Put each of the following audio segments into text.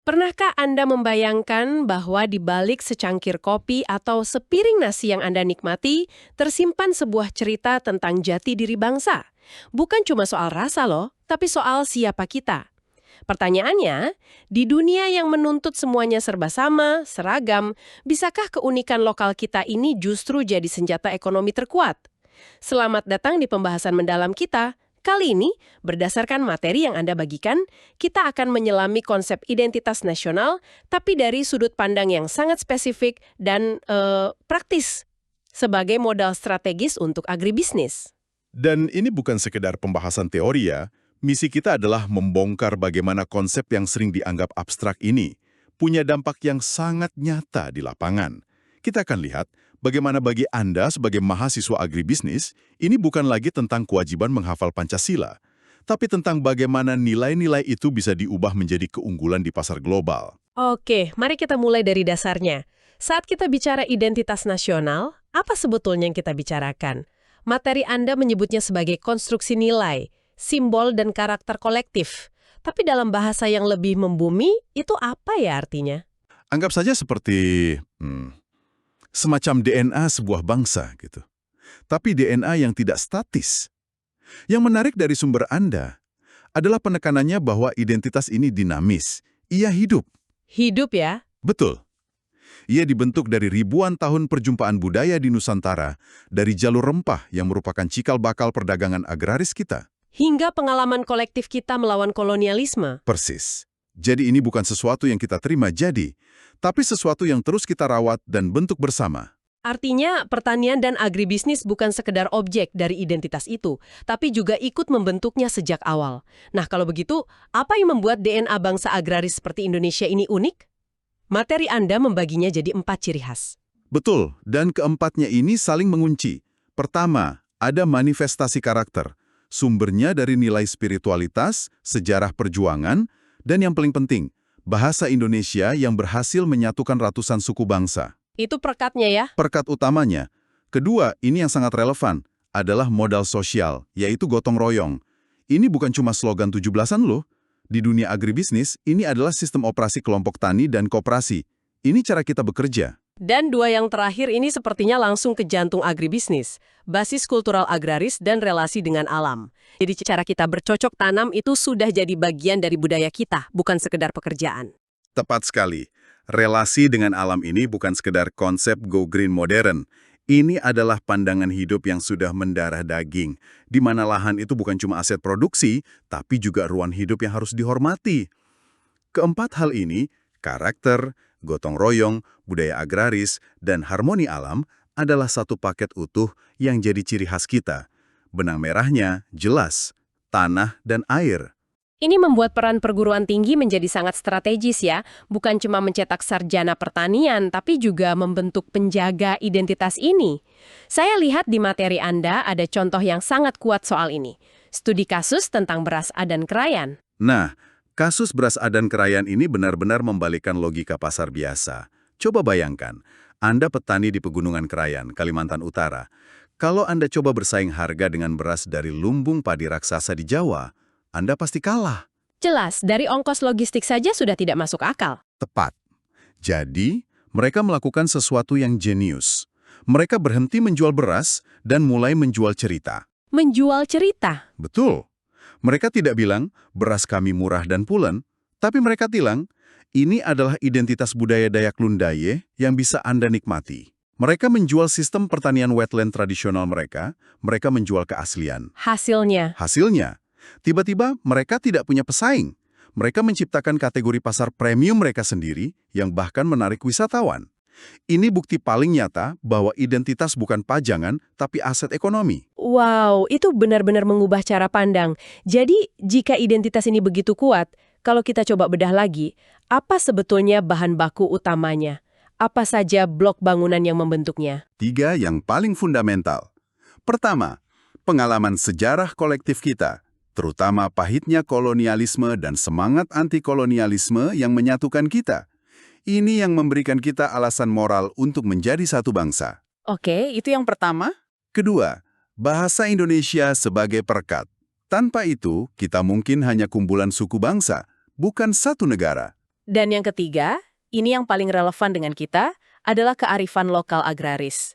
Pernahkah Anda membayangkan bahwa di balik secangkir kopi atau sepiring nasi yang Anda nikmati, tersimpan sebuah cerita tentang jati diri bangsa? Bukan cuma soal rasa loh, tapi soal siapa kita. Pertanyaannya, di dunia yang menuntut semuanya serba sama, seragam, bisakah keunikan lokal kita ini justru jadi senjata ekonomi terkuat? Selamat datang di pembahasan mendalam kita. Kali ini, berdasarkan materi yang Anda bagikan, kita akan menyelami konsep identitas nasional, tapi dari sudut pandang yang sangat spesifik dan praktis, sebagai modal strategis untuk agribisnis. Dan ini bukan sekedar pembahasan teori ya. Misi kita adalah membongkar bagaimana konsep yang sering dianggap abstrak ini punya dampak yang sangat nyata di lapangan. Kita akan lihat bagaimana bagi Anda sebagai mahasiswa agribisnis, ini bukan lagi tentang kewajiban menghafal Pancasila, tapi tentang bagaimana nilai-nilai itu bisa diubah menjadi keunggulan di pasar global. Oke, mari kita mulai dari dasarnya. Saat kita bicara identitas nasional, apa sebetulnya yang kita bicarakan? Materi Anda menyebutnya sebagai konstruksi nilai, simbol dan karakter kolektif. Tapi dalam bahasa yang lebih membumi, itu apa ya artinya? Anggap saja seperti semacam DNA sebuah bangsa gitu. Tapi DNA yang tidak statis. Yang menarik dari sumber Anda adalah penekanannya bahwa identitas ini dinamis. Ia hidup. Hidup ya? Betul. Ia dibentuk dari ribuan tahun perjumpaan budaya di Nusantara, dari jalur rempah yang merupakan cikal bakal perdagangan agraris kita. Hingga pengalaman kolektif kita melawan kolonialisme. Persis. Jadi ini bukan sesuatu yang kita terima jadi, tapi sesuatu yang terus kita rawat dan bentuk bersama. Artinya, pertanian dan agribisnis bukan sekedar objek dari identitas itu, tapi juga ikut membentuknya sejak awal. Nah, kalau begitu, apa yang membuat DNA bangsa agraris seperti Indonesia ini unik? Materi Anda membaginya jadi 4 ciri khas. Betul, dan keempatnya ini saling mengunci. Pertama, ada manifestasi karakter. Sumbernya dari nilai spiritualitas, sejarah perjuangan, dan yang paling penting, bahasa Indonesia yang berhasil menyatukan ratusan suku bangsa. Itu perekatnya ya? Perekat utamanya. Kedua, ini yang sangat relevan, adalah modal sosial, yaitu gotong royong. Ini bukan cuma slogan 17-an loh. Di dunia agribisnis, ini adalah sistem operasi kelompok tani dan koperasi. Ini cara kita bekerja. Dan 2 yang terakhir ini sepertinya langsung ke jantung agribisnis, basis kultural agraris dan relasi dengan alam. Jadi cara kita bercocok tanam itu sudah jadi bagian dari budaya kita, bukan sekedar pekerjaan. Tepat sekali. Relasi dengan alam ini bukan sekedar konsep go green modern. Ini adalah pandangan hidup yang sudah mendarah daging, di mana lahan itu bukan cuma aset produksi, tapi juga ruang hidup yang harus dihormati. Keempat hal ini, karakter, gotong royong, budaya agraris, dan harmoni alam adalah satu paket utuh yang jadi ciri khas kita. Benang merahnya jelas, tanah dan air. Ini membuat peran perguruan tinggi menjadi sangat strategis ya, bukan cuma mencetak sarjana pertanian, tapi juga membentuk penjaga identitas ini. Saya lihat di materi Anda ada contoh yang sangat kuat soal ini. Studi kasus tentang beras Adan Krayan. Nah, kasus beras Adan Krayan ini benar-benar membalikkan logika pasar biasa. Coba bayangkan, Anda petani di Pegunungan Krayan, Kalimantan Utara. Kalau Anda coba bersaing harga dengan beras dari lumbung padi raksasa di Jawa, Anda pasti kalah. Jelas, dari ongkos logistik saja sudah tidak masuk akal. Tepat. Jadi, mereka melakukan sesuatu yang jenius. Mereka berhenti menjual beras dan mulai menjual cerita. Menjual cerita? Betul. Mereka tidak bilang, beras kami murah dan pulen, tapi mereka bilang, ini adalah identitas budaya Dayak Lundaye yang bisa Anda nikmati. Mereka menjual sistem pertanian wetland tradisional mereka menjual keaslian. Hasilnya? Hasilnya, tiba-tiba mereka tidak punya pesaing. Mereka menciptakan kategori pasar premium mereka sendiri yang bahkan menarik wisatawan. Ini bukti paling nyata bahwa identitas bukan pajangan, tapi aset ekonomi. Wow, itu benar-benar mengubah cara pandang. Jadi, jika identitas ini begitu kuat, kalau kita coba bedah lagi, apa sebetulnya bahan baku utamanya? Apa saja blok bangunan yang membentuknya? 3 yang paling fundamental. Pertama, pengalaman sejarah kolektif kita, terutama pahitnya kolonialisme dan semangat anti-kolonialisme yang menyatukan kita. Ini yang memberikan kita alasan moral untuk menjadi satu bangsa. Oke, itu yang pertama. Kedua, bahasa Indonesia sebagai perekat. Tanpa itu, kita mungkin hanya kumpulan suku bangsa, bukan satu negara. Dan yang ketiga, ini yang paling relevan dengan kita, adalah kearifan lokal agraris.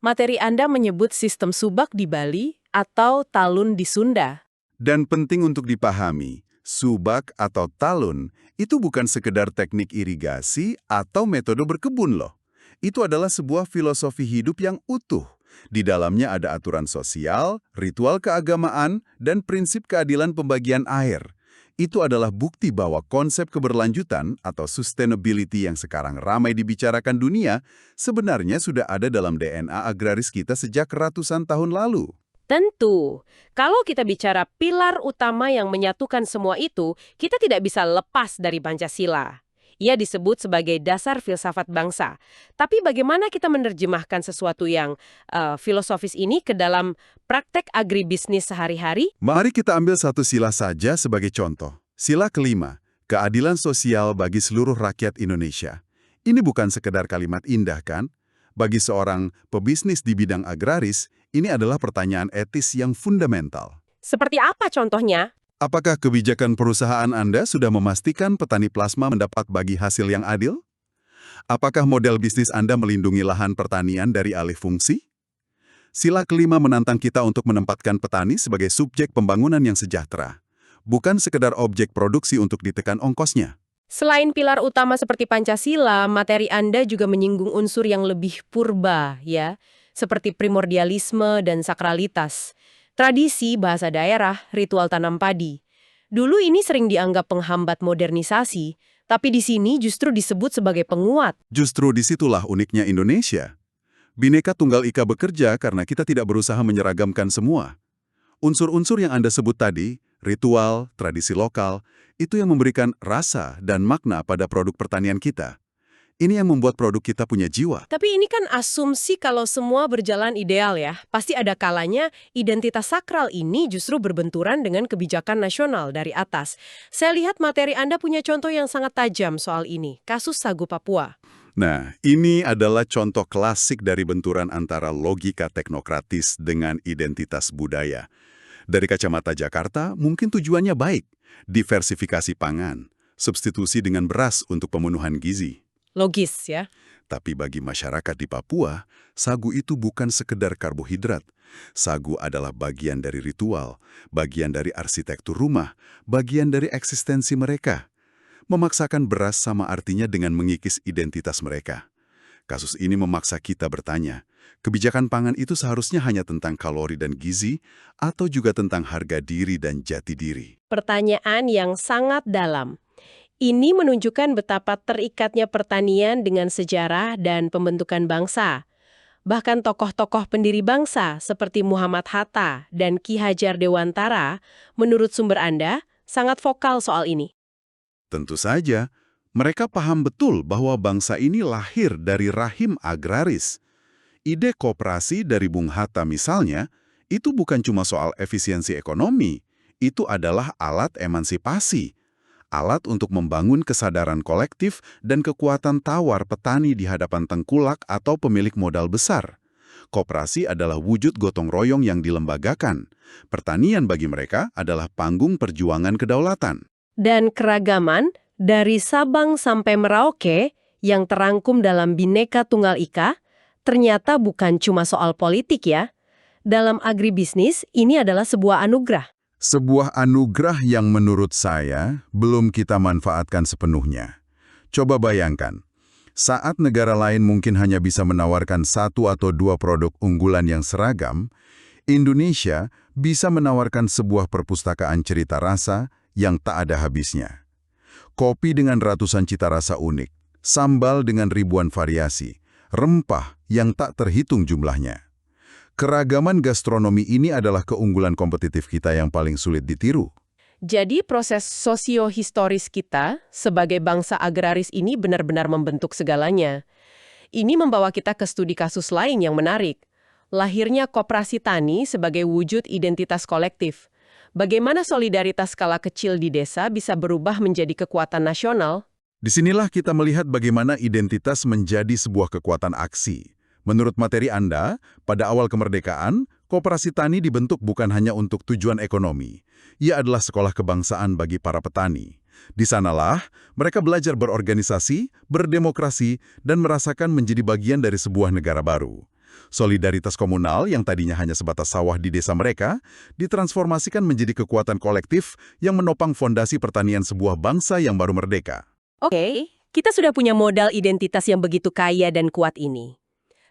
Materi Anda menyebut sistem subak di Bali atau talun di Sunda. Dan penting untuk dipahami, subak atau talun itu bukan sekedar teknik irigasi atau metode berkebun loh. Itu adalah sebuah filosofi hidup yang utuh. Di dalamnya ada aturan sosial, ritual keagamaan, dan prinsip keadilan pembagian air. Itu adalah bukti bahwa konsep keberlanjutan atau sustainability yang sekarang ramai dibicarakan dunia sebenarnya sudah ada dalam DNA agraris kita sejak ratusan tahun lalu. Tentu, kalau kita bicara pilar utama yang menyatukan semua itu, kita tidak bisa lepas dari Pancasila. Ia disebut sebagai dasar filsafat bangsa. Tapi bagaimana kita menerjemahkan sesuatu yang filosofis ini ke dalam praktek agribisnis sehari-hari? Mari kita ambil satu sila saja sebagai contoh. Sila kelima, keadilan sosial bagi seluruh rakyat Indonesia. Ini bukan sekedar kalimat indah kan? Bagi seorang pebisnis di bidang agraris, ini adalah pertanyaan etis yang fundamental. Seperti apa contohnya? Apakah kebijakan perusahaan Anda sudah memastikan petani plasma mendapat bagi hasil yang adil? Apakah model bisnis Anda melindungi lahan pertanian dari alih fungsi? Sila kelima menantang kita untuk menempatkan petani sebagai subjek pembangunan yang sejahtera, bukan sekedar objek produksi untuk ditekan ongkosnya. Selain pilar utama seperti Pancasila, materi Anda juga menyinggung unsur yang lebih purba, ya, seperti primordialisme dan sakralitas. Tradisi, bahasa daerah, ritual tanam padi. Dulu ini sering dianggap penghambat modernisasi, tapi di sini justru disebut sebagai penguat. Justru disitulah uniknya Indonesia. Bhinneka Tunggal Ika bekerja karena kita tidak berusaha menyeragamkan semua. Unsur-unsur yang Anda sebut tadi, ritual, tradisi lokal, itu yang memberikan rasa dan makna pada produk pertanian kita. Ini yang membuat produk kita punya jiwa. Tapi ini kan asumsi kalau semua berjalan ideal ya. Pasti ada kalanya identitas sakral ini justru berbenturan dengan kebijakan nasional dari atas. Saya lihat materi Anda punya contoh yang sangat tajam soal ini, kasus Sagu Papua. Nah, ini adalah contoh klasik dari benturan antara logika teknokratis dengan identitas budaya. Dari kacamata Jakarta, mungkin tujuannya baik, diversifikasi pangan, substitusi dengan beras untuk pemenuhan gizi. Logis ya. Tapi bagi masyarakat di Papua, sagu itu bukan sekedar karbohidrat. Sagu adalah bagian dari ritual, bagian dari arsitektur rumah, bagian dari eksistensi mereka. Memaksakan beras sama artinya dengan mengikis identitas mereka. Kasus ini memaksa kita bertanya, kebijakan pangan itu seharusnya hanya tentang kalori dan gizi, atau juga tentang harga diri dan jati diri? Pertanyaan yang sangat dalam. Ini menunjukkan betapa terikatnya pertanian dengan sejarah dan pembentukan bangsa. Bahkan tokoh-tokoh pendiri bangsa seperti Muhammad Hatta dan Ki Hajar Dewantara, menurut sumber Anda, sangat vokal soal ini. Tentu saja, mereka paham betul bahwa bangsa ini lahir dari rahim agraris. Ide koperasi dari Bung Hatta misalnya, itu bukan cuma soal efisiensi ekonomi, itu adalah alat emansipasi. Alat untuk membangun kesadaran kolektif dan kekuatan tawar petani di hadapan tengkulak atau pemilik modal besar. Koperasi adalah wujud gotong royong yang dilembagakan. Pertanian bagi mereka adalah panggung perjuangan kedaulatan. Dan keragaman dari Sabang sampai Merauke yang terangkum dalam Bhinneka Tunggal Ika ternyata bukan cuma soal politik ya. Dalam agribisnis, ini adalah sebuah anugerah. Sebuah anugerah yang menurut saya belum kita manfaatkan sepenuhnya. Coba bayangkan, saat negara lain mungkin hanya bisa menawarkan satu atau dua produk unggulan yang seragam, Indonesia bisa menawarkan sebuah perpustakaan cerita rasa yang tak ada habisnya. Kopi dengan ratusan cita rasa unik, sambal dengan ribuan variasi, rempah yang tak terhitung jumlahnya. Keragaman gastronomi ini adalah keunggulan kompetitif kita yang paling sulit ditiru. Jadi proses sosio-historis kita sebagai bangsa agraris ini benar-benar membentuk segalanya. Ini membawa kita ke studi kasus lain yang menarik. Lahirnya koperasi tani sebagai wujud identitas kolektif. Bagaimana solidaritas skala kecil di desa bisa berubah menjadi kekuatan nasional? Disinilah kita melihat bagaimana identitas menjadi sebuah kekuatan aksi. Menurut materi Anda, pada awal kemerdekaan, koperasi tani dibentuk bukan hanya untuk tujuan ekonomi. Ia adalah sekolah kebangsaan bagi para petani. Di sanalah mereka belajar berorganisasi, berdemokrasi, dan merasakan menjadi bagian dari sebuah negara baru. Solidaritas komunal yang tadinya hanya sebatas sawah di desa mereka, ditransformasikan menjadi kekuatan kolektif yang menopang fondasi pertanian sebuah bangsa yang baru merdeka. Oke, kita sudah punya modal identitas yang begitu kaya dan kuat ini.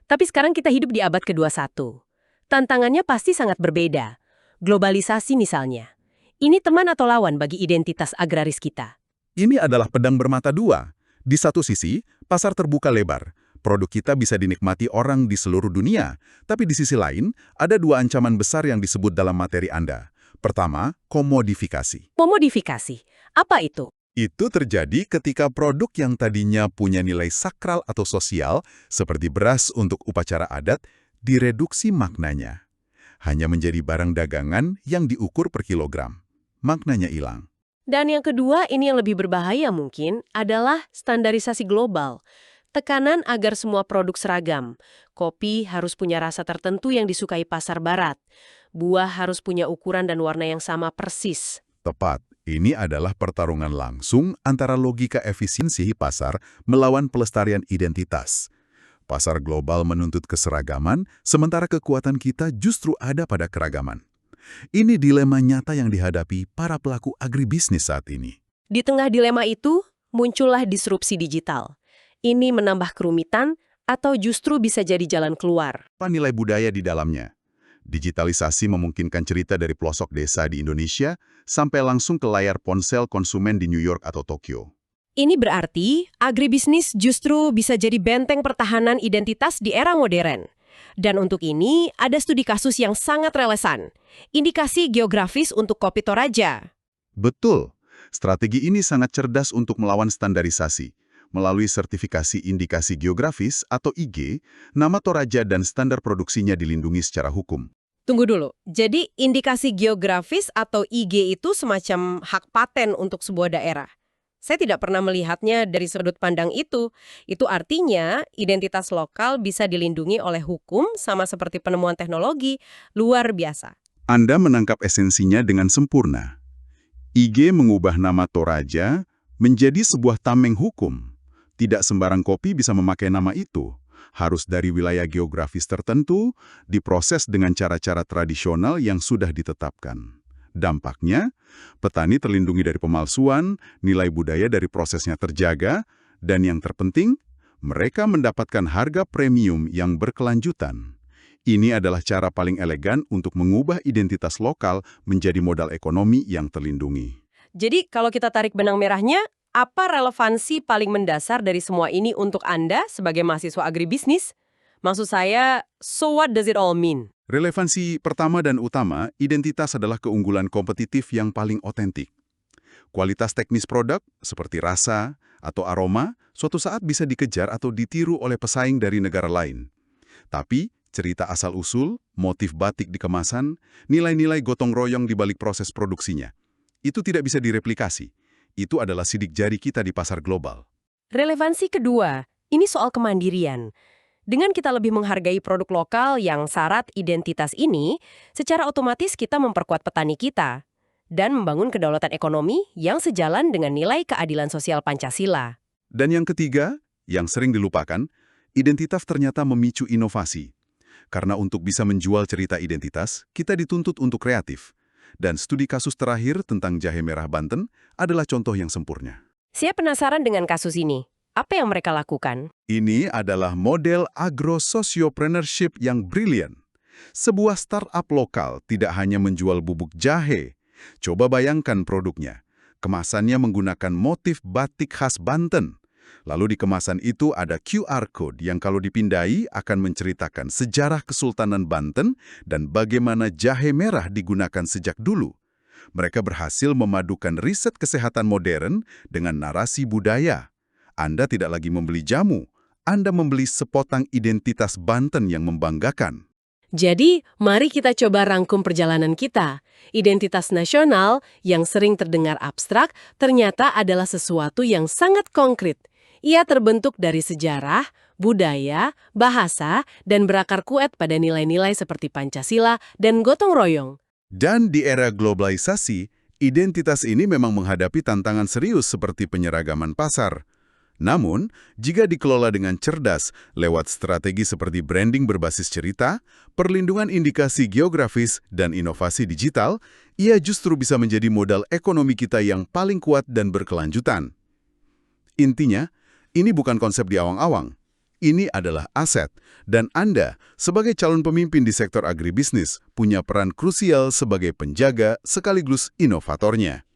Tapi sekarang kita hidup di abad ke-21. Tantangannya pasti sangat berbeda. Globalisasi misalnya. Ini teman atau lawan bagi identitas agraris kita? Ini adalah pedang bermata dua. Di satu sisi, pasar terbuka lebar. Produk kita bisa dinikmati orang di seluruh dunia. Tapi di sisi lain, ada dua ancaman besar yang disebut dalam materi Anda. Pertama, komodifikasi. Komodifikasi. Apa itu? Itu terjadi ketika produk yang tadinya punya nilai sakral atau sosial, seperti beras untuk upacara adat, direduksi maknanya. Hanya menjadi barang dagangan yang diukur per kilogram. Maknanya hilang. Dan yang kedua, ini yang lebih berbahaya mungkin, adalah standarisasi global. Tekanan agar semua produk seragam. Kopi harus punya rasa tertentu yang disukai pasar barat. Buah harus punya ukuran dan warna yang sama persis. Tepat. Ini adalah pertarungan langsung antara logika efisiensi pasar melawan pelestarian identitas. Pasar global menuntut keseragaman, sementara kekuatan kita justru ada pada keragaman. Ini dilema nyata yang dihadapi para pelaku agribisnis saat ini. Di tengah dilema itu, muncullah disrupsi digital. Ini menambah kerumitan atau justru bisa jadi jalan keluar. Apa nilai budaya di dalamnya? Digitalisasi memungkinkan cerita dari pelosok desa di Indonesia sampai langsung ke layar ponsel konsumen di New York atau Tokyo. Ini berarti agribisnis justru bisa jadi benteng pertahanan identitas di era modern. Dan untuk ini, ada studi kasus yang sangat relevan. Indikasi geografis untuk kopi Toraja. Betul. Strategi ini sangat cerdas untuk melawan standarisasi. Melalui sertifikasi indikasi geografis atau IG, nama Toraja dan standar produksinya dilindungi secara hukum. Tunggu dulu, jadi indikasi geografis atau IG itu semacam hak paten untuk sebuah daerah. Saya tidak pernah melihatnya dari sudut pandang itu. Itu artinya identitas lokal bisa dilindungi oleh hukum sama seperti penemuan teknologi. Luar biasa. Anda menangkap esensinya dengan sempurna. IG mengubah nama Toraja menjadi sebuah tameng hukum. Tidak sembarang kopi bisa memakai nama itu. Harus dari wilayah geografis tertentu, diproses dengan cara-cara tradisional yang sudah ditetapkan. Dampaknya, petani terlindungi dari pemalsuan, nilai budaya dari prosesnya terjaga, dan yang terpenting, mereka mendapatkan harga premium yang berkelanjutan. Ini adalah cara paling elegan untuk mengubah identitas lokal menjadi modal ekonomi yang terlindungi. Jadi kalau kita tarik benang merahnya, apa relevansi paling mendasar dari semua ini untuk Anda sebagai mahasiswa agribisnis? Maksud saya, so what does it all mean? Relevansi pertama dan utama, identitas adalah keunggulan kompetitif yang paling otentik. Kualitas teknis produk, seperti rasa atau aroma, suatu saat bisa dikejar atau ditiru oleh pesaing dari negara lain. Tapi, cerita asal-usul, motif batik di kemasan, nilai-nilai gotong royong di balik proses produksinya, itu tidak bisa direplikasi. Itu adalah sidik jari kita di pasar global. Relevansi kedua, ini soal kemandirian. Dengan kita lebih menghargai produk lokal yang syarat identitas ini, secara otomatis kita memperkuat petani kita dan membangun kedaulatan ekonomi yang sejalan dengan nilai keadilan sosial Pancasila. Dan yang ketiga, yang sering dilupakan, identitas ternyata memicu inovasi. Karena untuk bisa menjual cerita identitas, kita dituntut untuk kreatif. Dan studi kasus terakhir tentang jahe merah Banten adalah contoh yang sempurna. Saya penasaran dengan kasus ini. Apa yang mereka lakukan? Ini adalah model agro-sociopreneurship yang brilian. Sebuah startup lokal tidak hanya menjual bubuk jahe. Coba bayangkan produknya. Kemasannya menggunakan motif batik khas Banten. Lalu di kemasan itu ada QR Code yang kalau dipindai akan menceritakan sejarah Kesultanan Banten dan bagaimana jahe merah digunakan sejak dulu. Mereka berhasil memadukan riset kesehatan modern dengan narasi budaya. Anda tidak lagi membeli jamu, Anda membeli sepotong identitas Banten yang membanggakan. Jadi, mari kita coba rangkum perjalanan kita. Identitas nasional yang sering terdengar abstrak ternyata adalah sesuatu yang sangat konkret. Ia terbentuk dari sejarah, budaya, bahasa, dan berakar kuat pada nilai-nilai seperti Pancasila dan gotong royong. Dan di era globalisasi, Identitas ini memang menghadapi tantangan serius seperti penyeragaman pasar. Namun, jika dikelola dengan cerdas lewat strategi seperti branding berbasis cerita, perlindungan indikasi geografis, dan inovasi digital, ia justru bisa menjadi modal ekonomi kita yang paling kuat dan berkelanjutan. Intinya, ini bukan konsep di awang-awang. Ini adalah aset, dan Anda, sebagai calon pemimpin di sektor agribisnis, punya peran krusial sebagai penjaga sekaligus inovatornya.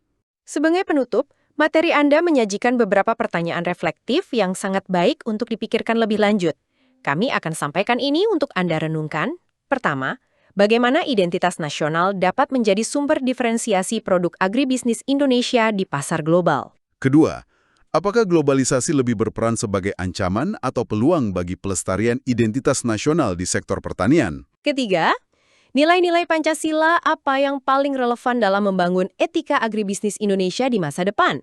Sebagai penutup, materi Anda menyajikan beberapa pertanyaan reflektif yang sangat baik untuk dipikirkan lebih lanjut. Kami akan sampaikan ini untuk Anda renungkan. Pertama, bagaimana identitas nasional dapat menjadi sumber diferensiasi produk agribisnis Indonesia di pasar global? Kedua, apakah globalisasi lebih berperan sebagai ancaman atau peluang bagi pelestarian identitas nasional di sektor pertanian? Ketiga, nilai-nilai Pancasila apa yang paling relevan dalam membangun etika agribisnis Indonesia di masa depan?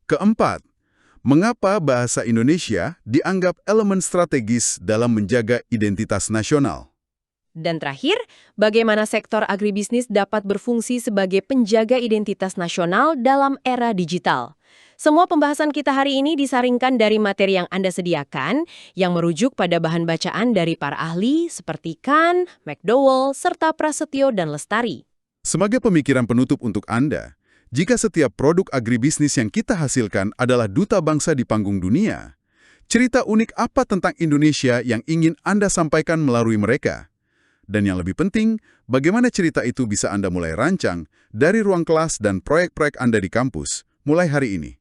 Keempat, mengapa bahasa Indonesia dianggap elemen strategis dalam menjaga identitas nasional? Dan terakhir, bagaimana sektor agribisnis dapat berfungsi sebagai penjaga identitas nasional dalam era digital? Semua pembahasan kita hari ini disaringkan dari materi yang Anda sediakan, yang merujuk pada bahan bacaan dari para ahli seperti Khan, McDowell, serta Prasetyo dan Lestari. Sebagai pemikiran penutup untuk Anda, jika setiap produk agribisnis yang kita hasilkan adalah duta bangsa di panggung dunia, cerita unik apa tentang Indonesia yang ingin Anda sampaikan melalui mereka? Dan yang lebih penting, bagaimana cerita itu bisa Anda mulai rancang dari ruang kelas dan proyek-proyek Anda di kampus mulai hari ini?